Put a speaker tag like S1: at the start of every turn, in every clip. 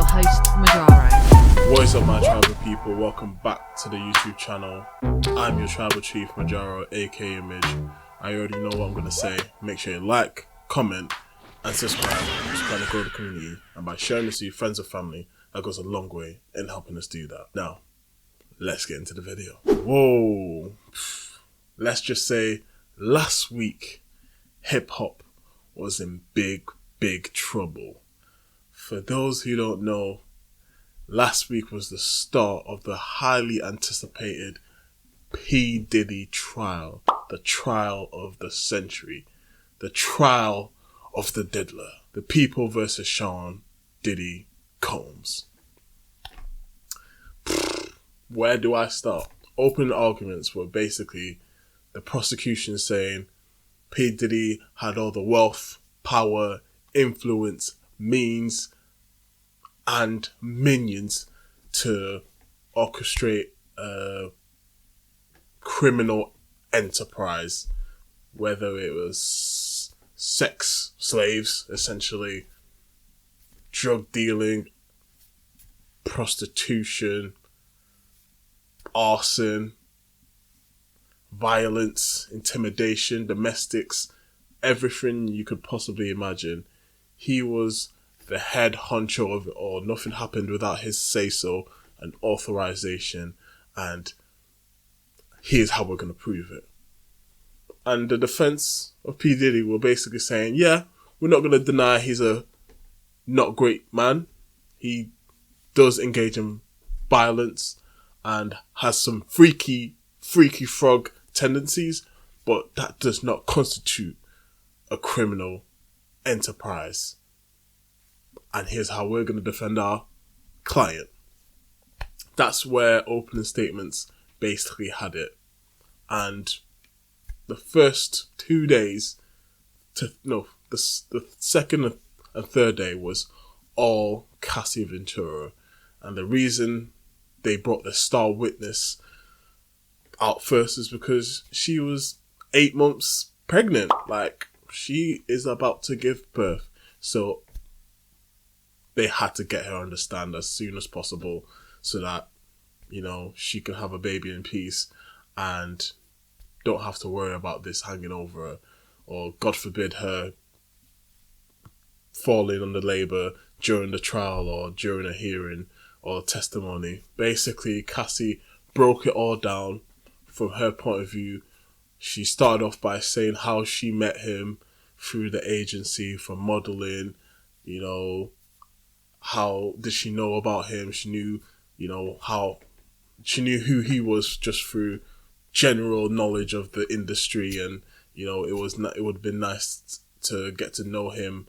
S1: your host, Majaro.
S2: What is up, my tribal people? Welcome back to the YouTube channel. I'm your tribal chief, Majaro, aka Image. I already know what I'm going to say. Make sure you like, comment, and subscribe to kind of grow the community. And by sharing this with your friends and family, that goes a long way in helping us do that. Now, let's get into the video. Whoa. Let's just say, last week, hip-hop was in big trouble. For those who don't know, last week was the start of the highly anticipated P. Diddy trial. The trial of the century. The trial of the diddler. The people versus Sean Diddy Combs. Where do I start? Open arguments were basically the prosecution saying P. Diddy had all the wealth, power, influence, means, and minions to orchestrate a criminal enterprise, whether it was sex slaves, essentially, drug dealing, prostitution, arson, violence, intimidation, domestics, everything you could possibly imagine. He was the head honcho of it all. Nothing happened without his say-so and authorization, and here's how we're going to prove it. And the defense of P. Diddy were basically saying, yeah, we're not going to deny he's a not great man. He does engage in violence and has some freaky frog tendencies, but that does not constitute a criminal enterprise. And here's how we're going to defend our client. That's where opening statements basically had it. And the first 2 days, the second and third day was all Cassie Ventura. And the reason they brought the star witness out first is because she was 8 months pregnant. Like, she is about to give birth. So they had to get her on the stand as soon as possible so that, she can have a baby in peace and don't have to worry about this hanging over her, or God forbid her falling under labour during the trial or during a hearing or testimony. Basically, Cassie broke it all down from her point of view. She started off by saying how she met him through the agency for modelling, how did she know about him? She knew, she knew who he was just through general knowledge of the industry, and it would have been nice to get to know him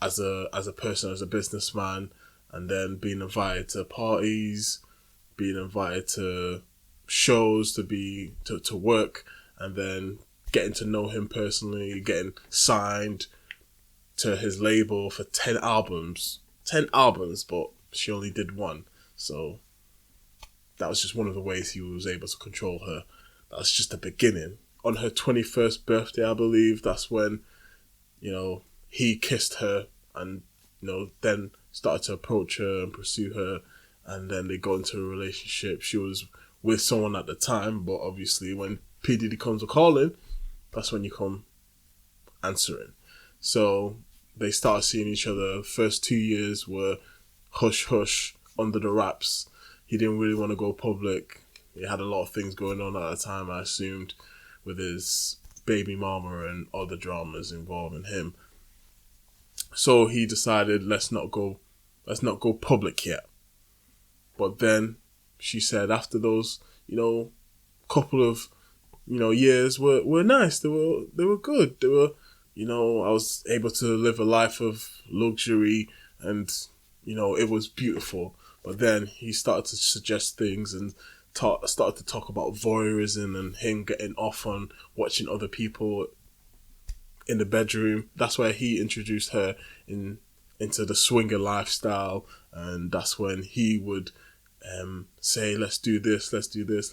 S2: as a person, as a businessman, and then being invited to parties, being invited to shows, to work, and then getting to know him personally, getting signed to his label for 10 albums, but she only did one. So that was just one of the ways he was able to control her. That's just the beginning. On her 21st birthday, I believe, that's when, he kissed her and, then started to approach her and pursue her. And then they got into a relationship. She was with someone at the time, but obviously when P. Diddy comes a calling, that's when you come answering. So they started seeing each other. First 2 years were hush, under the wraps. He didn't really want to go public. He had a lot of things going on at the time, I assumed, with his baby mama and other dramas involving him. So he decided, let's not go public yet. But then she said after those, couple of, years were nice. They were good. They were, I was able to live a life of luxury and, it was beautiful. But then he started to suggest things and started to talk about voyeurism and him getting off on watching other people in the bedroom. That's where he introduced her into the swinger lifestyle, and that's when he would say, let's do this, let's do this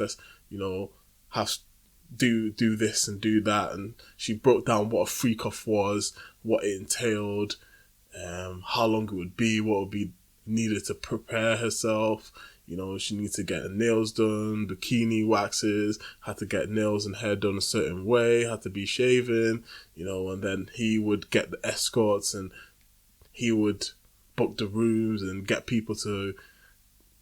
S2: and do that. And she broke down what a freak off was, what it entailed, how long it would be, what would be needed to prepare herself. You know, she needed to get her nails done, bikini waxes, had to get nails and hair done a certain way, had to be shaven, you know, and then he would get the escorts and he would book the rooms and get people to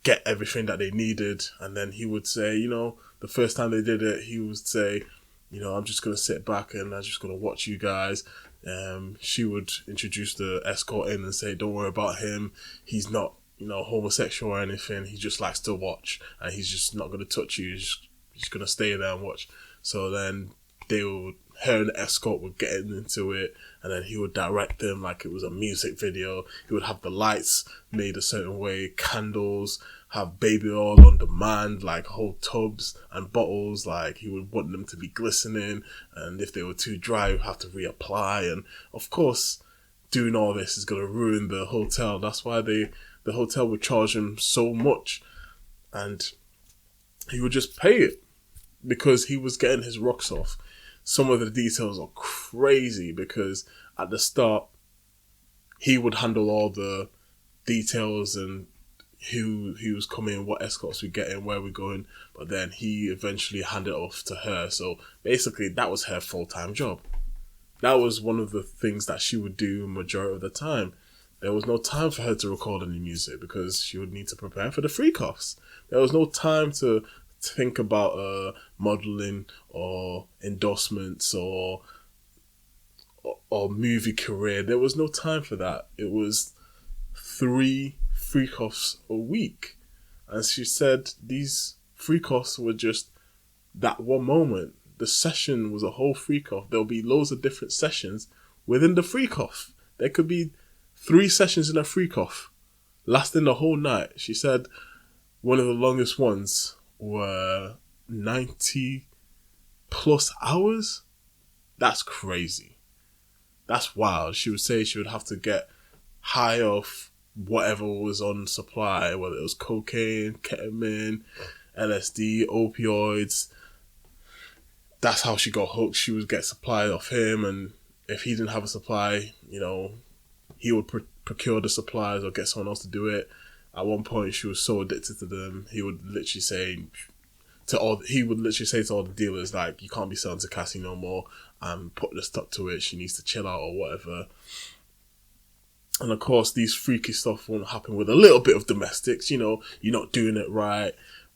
S2: get everything that they needed. And then he would say, you know, the first time they did it, he would say, you know, I'm just going to sit back and I'm just going to watch you guys. She would introduce the escort in and say, don't worry about him. He's not, you know, homosexual or anything. He just likes to watch and he's just not going to touch you. He's going to stay there and watch. So then her and the escort would get into it, and then he would direct them like it was a music video. He would have the lights made a certain way, candles, have baby oil on demand, like whole tubs and bottles. Like he would want them to be glistening, and if they were too dry, he'd have to reapply. And of course, doing all this is going to ruin the hotel. That's why the hotel would charge him so much, and he would just pay it because he was getting his rocks off. Some of the details are crazy because at the start, he would handle all the details and who was coming, what escorts we getting, where we're going, but then he eventually handed it off to her. So basically, that was her full-time job. That was one of the things that she would do majority of the time. There was no time for her to record any music because she would need to prepare for the freak-offs. There was no time to think about modeling or endorsements or movie career. There was no time for that. It was 3 freak-offs a week. And she said these freak-offs were just that one moment. The session was a whole freak-off. There'll be loads of different sessions within the freak-off. There could be 3 sessions in a freak-off lasting the whole night. She said one of the longest ones were 90 plus hours. That's crazy. That's wild. She would say she would have to get high off whatever was on supply, whether it was cocaine, ketamine, LSD, opioids. That's how she got hooked. She would get supply off him, and if he didn't have a supply, you know, he would procure the supplies or get someone else to do it. At one point, she was so addicted to them, he would literally say to all the dealers, like, you can't be selling to Cassie no more. Put the stop to it. She needs to chill out or whatever. And of course, these freaky stuff won't happen with a little bit of domestics. You know, you're not doing it right.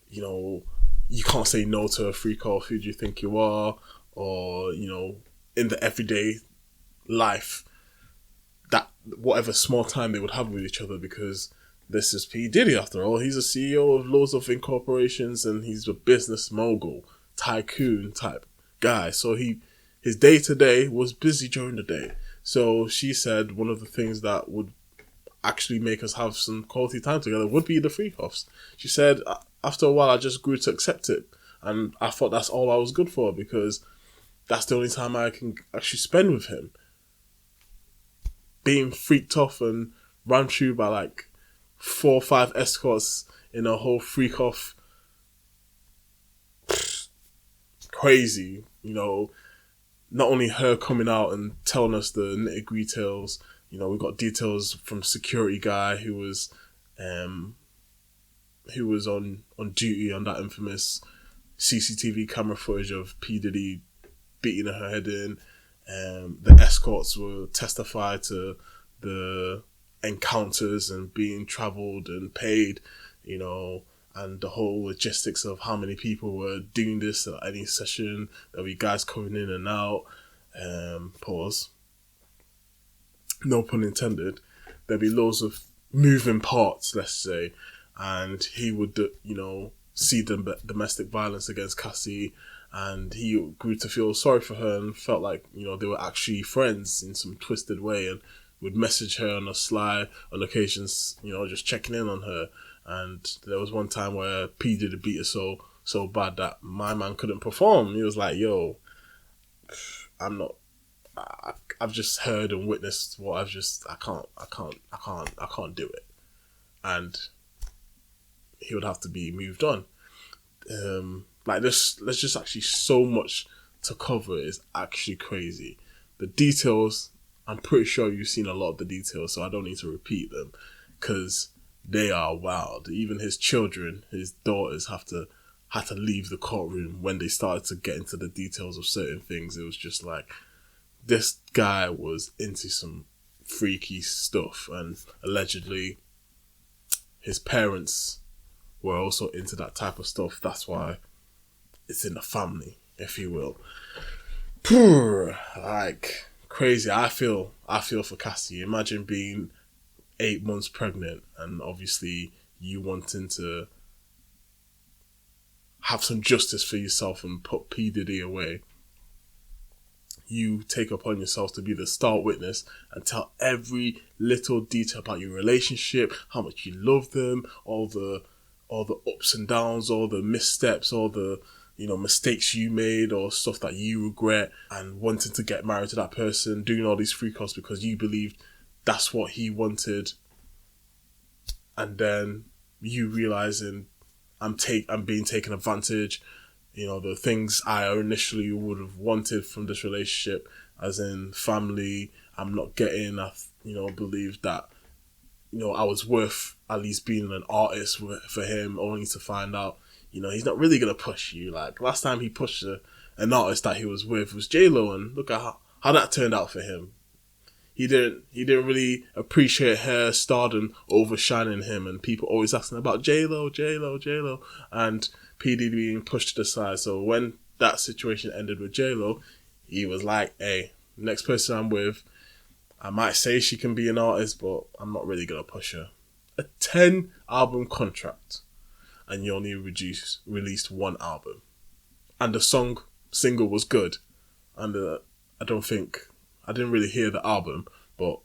S2: You know, you can't say no to a freak off. Who do you think you are? Or, you know, in the everyday life, that whatever small time they would have with each other, because this is P. Diddy after all. He's a CEO of loads of incorporations and he's a business mogul, tycoon type guy. So his day to day was busy during the day. So she said one of the things that would actually make us have some quality time together would be the freak-offs. She said, after a while, I just grew to accept it. And I thought that's all I was good for, because that's the only time I can actually spend with him. Being freaked off and run through by like 4 or 5 escorts in a whole freak-off. Crazy, you know. Not only her coming out and telling us the nitty-gritty details, you know, we got details from security guy who was on duty on that infamous CCTV camera footage of P. Diddy beating her head in. The escorts will testify to the encounters and being travelled and paid, you know, and the whole logistics of how many people were doing this at any session. There'll be guys coming in and out. Pause. No pun intended. There'll be loads of moving parts, let's say. And he would, you know, see the domestic violence against Cassie, and he grew to feel sorry for her and felt like, you know, they were actually friends in some twisted way, and would message her on a sly on occasions, you know, just checking in on her. And there was one time where P did beat her so bad that my man couldn't perform. He was like, yo, I've just heard and witnessed what I can't do it. And he would have to be moved on. Like this, there's just actually so much to cover. It's actually crazy. The details, I'm pretty sure you've seen a lot of the details, so I don't need to repeat them, because they are wild. Even his children, his daughters, had to leave the courtroom when they started to get into the details of certain things. It was just like, this guy was into some freaky stuff, and allegedly his parents were also into that type of stuff. That's why it's in the family, if you will. Like, crazy. I feel for Cassie. Imagine being 8 months pregnant and obviously you wanting to have some justice for yourself and put P. Diddy away. You take upon yourself to be the star witness and tell every little detail about your relationship, how much you love them, all the ups and downs, all the missteps, all the mistakes you made or stuff that you regret, and wanting to get married to that person, doing all these free calls because you believed that's what he wanted, and then you realizing I'm being taken advantage. The things I initially would have wanted from this relationship, as in family, I'm not getting. I believe that I was worth at least being an artist for him, only to find out he's not really gonna push you. Like, last time he pushed an artist that he was with was J-Lo, and look at how that turned out for him. He didn't really appreciate her stardom overshining him, and people always asking about J-Lo, and P. Diddy being pushed to the side. So when that situation ended with J-Lo, he was like, hey, next person I'm with, I might say she can be an artist, but I'm not really gonna push her. A 10 album contract, and you only released 1 album, and the single was good, and I didn't really hear the album, but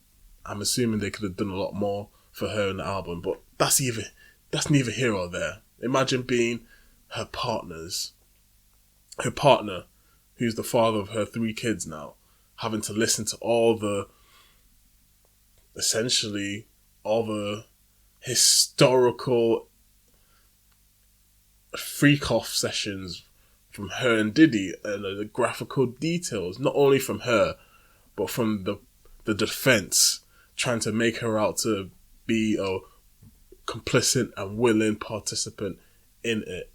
S2: I'm assuming they could have done a lot more for her in the album. But that's neither here or there. Imagine being her partner, who's the father of her 3 kids now, having to listen to essentially all the historical freak-off sessions from her and Diddy, and the graphical details, not only from her, but from the defense, trying to make her out to be a complicit and willing participant in it,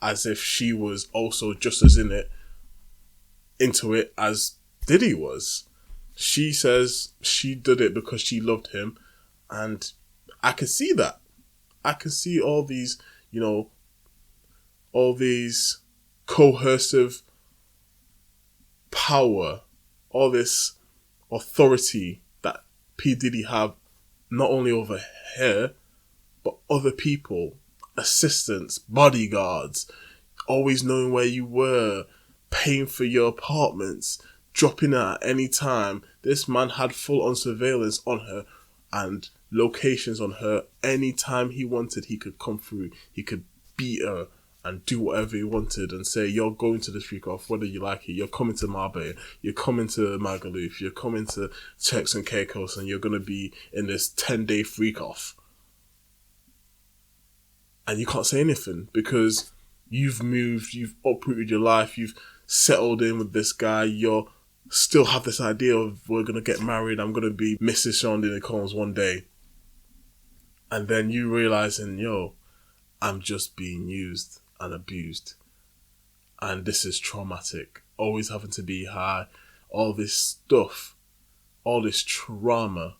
S2: as if she was also just as into it as Diddy was. She says she did it because she loved him, and I can see that. I can see all these coercive power, all this authority that P. Diddy have, not only over her, but other people, assistants, bodyguards, always knowing where you were, paying for your apartments, dropping out at any time. This man had full-on surveillance on her and locations on her. Anytime he wanted, he could come through. He could beat her and do whatever he wanted and say, you're going to this freak off, whether you like it. You're coming to Marbella, you're coming to Magaluf, you're coming to Turks and Caicos, and you're going to be in this 10-day freak off. And you can't say anything because you've moved, you've uprooted your life, you've settled in with this guy, you're still have this idea of, we're going to get married, I'm going to be Mrs. Sean Diddy Combs one day. And then you realizing, I'm just being used and abused, and this is traumatic, always having to be high, all this stuff, all this trauma,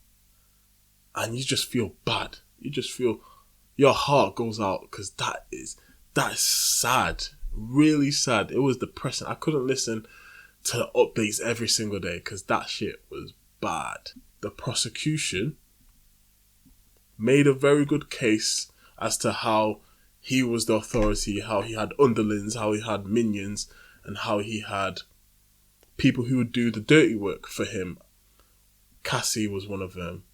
S2: and you just feel bad. You just feel your heart goes out, because that is sad, really sad. It was depressing. I couldn't listen to the updates every single day because that shit was bad. The prosecution made a very good case as to how he was the authority, how he had underlings, how he had minions, and how he had people who would do the dirty work for him. Cassie was one of them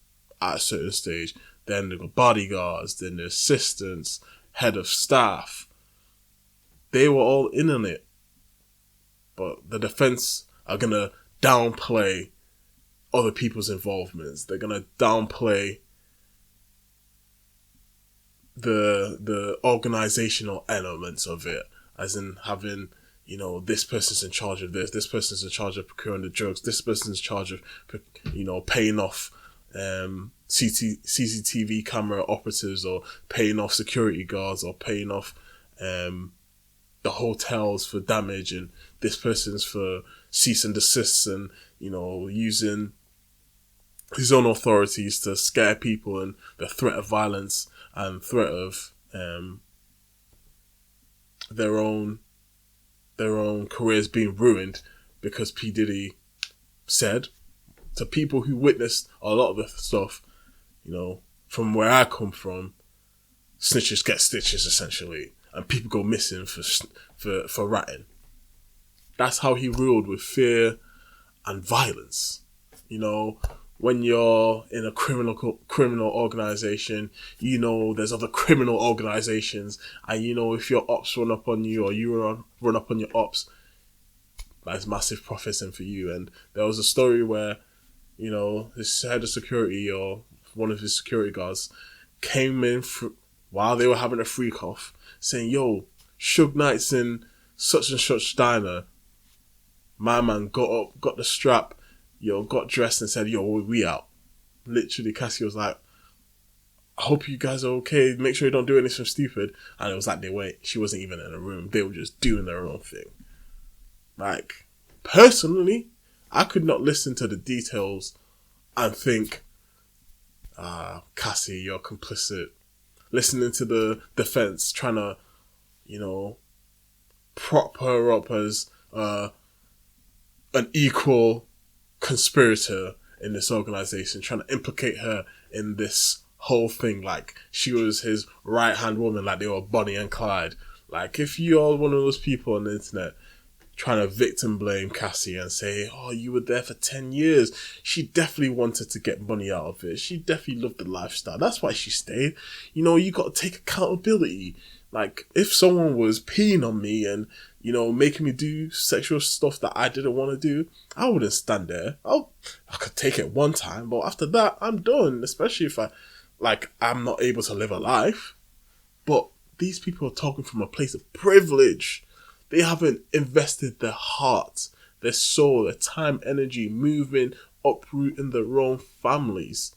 S2: at a certain stage. Then there were bodyguards, then the assistants, head of staff. They were all in on it. But the defense are going to downplay other people's involvements. They're going to downplay the organizational elements of it, as in having, this person's in charge of this person's in charge of procuring the drugs, this person's in charge of, paying off, CCTV camera operatives, or paying off security guards, or paying off the hotels for damage, and this person's for cease and desist, and using his own authorities to scare people, and the threat of violence and threat of their own careers being ruined because P. Diddy said to people who witnessed a lot of the stuff, from where I come from, snitches get stitches, essentially, and people go missing for ratting. That's how he ruled, with fear and violence. When you're in a criminal organization, there's other criminal organizations, and if your ops run up on you, or you run up on your ops, that's massive profits in for you. And there was a story where, this head of security, or one of his security guards, came in while they were having a freak off, saying, "Yo, Suge Knight's in such and such diner." My man got up, got the strap, got dressed and said, "Yo, we out." Literally, Cassie was like, "I hope you guys are okay. Make sure you don't do anything stupid." And it was like she wasn't even in a room. They were just doing their own thing. Like, personally, I could not listen to the details and think, Cassie, you're complicit. Listening to the defense trying to, prop her up as an equal conspirator in this organization, trying to implicate her in this whole thing like she was his right-hand woman, like they were Bonnie and Clyde. Like, if you're one of those people on the internet trying to victim blame Cassie and say, "Oh, you were there for 10 years. She definitely wanted to get money out of it. She definitely loved the lifestyle. That's why she stayed." You got to take accountability. Like, if someone was peeing on me and, making me do sexual stuff that I didn't want to do, I wouldn't stand there. I could take it one time, but after that, I'm done. Especially if I'm not able to live a life. But these people are talking from a place of privilege. They haven't invested their heart, their soul, their time, energy, moving, uprooting their own families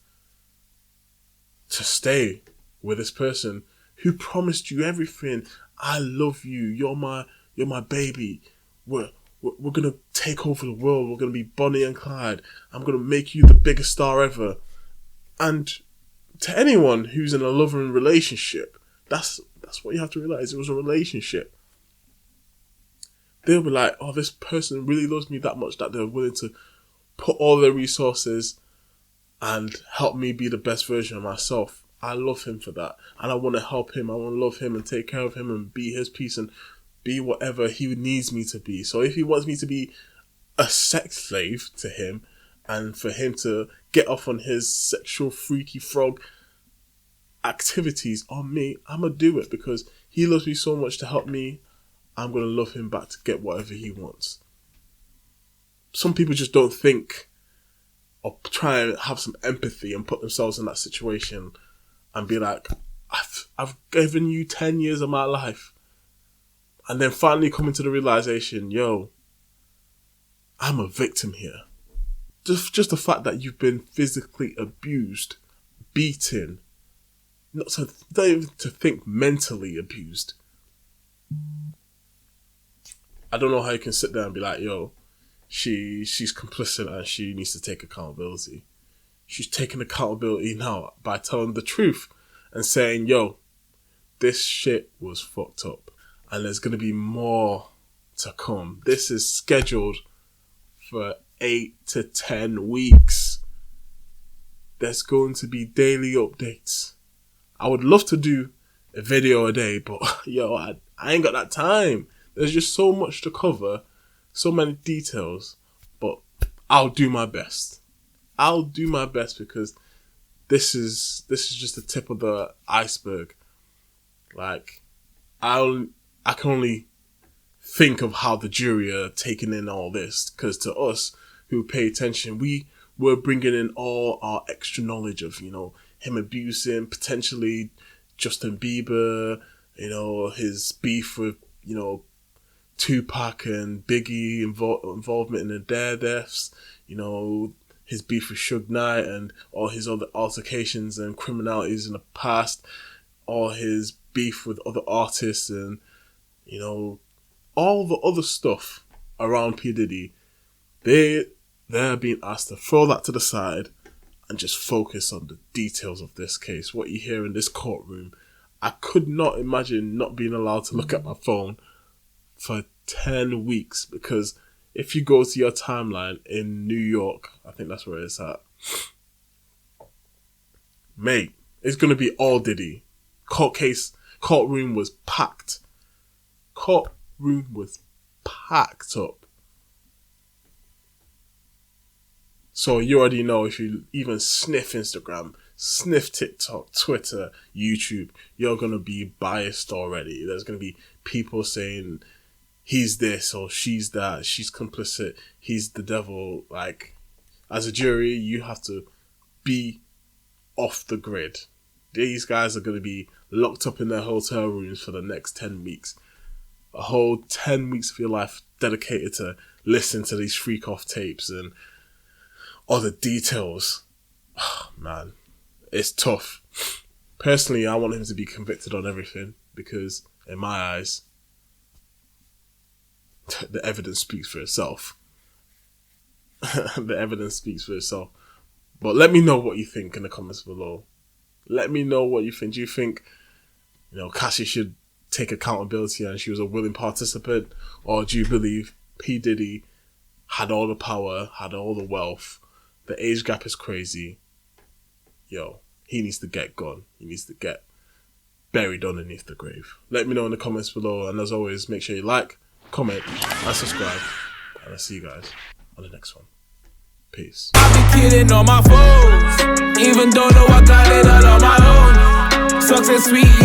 S2: to stay with this person who promised you everything. "I love you. You're my baby. We're gonna take over the world. We're gonna be Bonnie and Clyde. I'm gonna make you the biggest star ever." And to anyone who's in a loving relationship, that's what you have to realize. It was a relationship. They'll be like, "Oh, this person really loves me that much that they're willing to put all their resources and help me be the best version of myself. I love him for that. And I want to help him. I want to love him and take care of him and be his piece and be whatever he needs me to be." So if he wants me to be a sex slave to him and for him to get off on his sexual freaky frog activities on me, I'm going to do it because he loves me so much to help me. I'm going to love him back to get whatever he wants. Some people just don't think or try and have some empathy and put themselves in that situation and be like, I've given you 10 years of my life. And then finally coming to the realization, yo, I'm a victim here. Just the fact that you've been physically abused, beaten, not even to think mentally abused. I don't know how you can sit there and be like, yo, she's complicit and she needs to take accountability. She's taking accountability now by telling the truth and saying, yo, this shit was fucked up. And there's going to be more to come. This is scheduled for 8 to 10 weeks. There's going to be daily updates. I would love to do a video a day, but yo, I ain't got that time. There's just so much to cover, so many details, but I'll do my best. I'll do my best because this is just the tip of the iceberg. Like, I can only think of how the jury are taking in all this, because to us who pay attention, we were bringing in all our extra knowledge of, him abusing, potentially Justin Bieber, his beef with, Tupac and Biggie involvement in the Dare deaths, his beef with Suge Knight and all his other altercations and criminalities in the past, all his beef with other artists, and you know, all the other stuff around P. Diddy. They're being asked to throw that to the side and just focus on the details of this case. What you hear in this courtroom. I could not imagine not being allowed to look at my phone for 10 weeks, because if you go to your timeline in New York, I think that's where it's at, mate, it's going to be all Diddy. Courtroom was packed. Courtroom was packed up. So you already know, if you even sniff Instagram, sniff TikTok, Twitter, YouTube, you're going to be biased already. There's going to be people saying he's this or she's that, she's complicit, he's the devil. Like, as a jury, you have to be off the grid. These guys are going to be locked up in their hotel rooms for the next 10 weeks. A whole 10 weeks of your life dedicated to listen to these freak off tapes and all the details. Oh, man, it's tough. Personally, I want him to be convicted on everything, because in my eyes, the evidence speaks for itself. The evidence speaks for itself. But let me know what you think in the comments below. Let me know what you think. Do you think, Cassie should take accountability and she was a willing participant? Or do you believe P. Diddy had all the power, had all the wealth? The age gap is crazy. He needs to get gone. He needs to get buried underneath the grave. Let me know in the comments below. And as always, make sure you like, comment, and subscribe. And I'll see you guys on the next one. Peace.
S3: I be kidding on my foes, even though I got it all on my own. Success sweet.